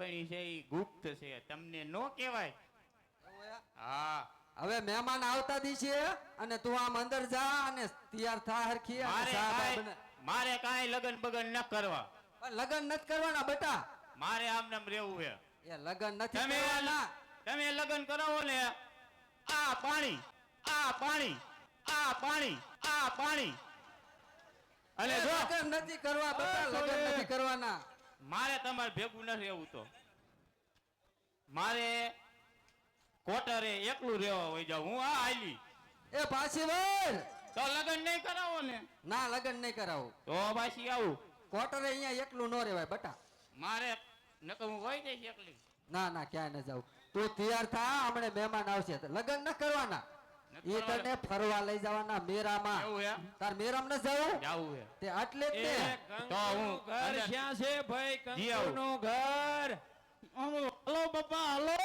પડી છે એ ગુપ્ત છે, તમને નો કહેવાય. હા હવે મહેમાન આવતા દી છે અને તું આમ અંદર જા અને તૈયાર થા હરખી અને મારે કાંઈ લગન બગન ન કરવા. લગન નથી કરવાના બેટા, મારે આમ નામ રહેવું છે. એ લગન નથી કરવાના. તમે લગન કરાવો ને આ પાણી આ પાણી આ પાણી આ પાણી અને જો લગન નથી કરવા બેટા, લગન નથી કરવાના. મારે તમારે ભેગું ન રહેવું તો મારે કોટરે એકલું રહેવા હોય જાવ. હું આ આલી એ પાછી વળ તો લગન નહીં કરાવો ને. ના લગન નહીં કરાવું તો પાછી આવું કોટરે અહીંયા એકલું ન રહેવાય બેટા. મારે નકર હું વહી જઈશ એકલી. ના ના ક્યાંય ન જાવ, તું તૈયાર થા, હમણે મહેમાન આવશે. લગન ન કરવાના, એ તને ફરવા લઈ જવાના મેરામાં. એવું હે? તાર મેરામ ન જાવું જાવું હે તે એટલે જ ને. તો હું ઘર ક્યાં છે ભાઈ? કંકુનું ઘર. હલો બાપા હલો.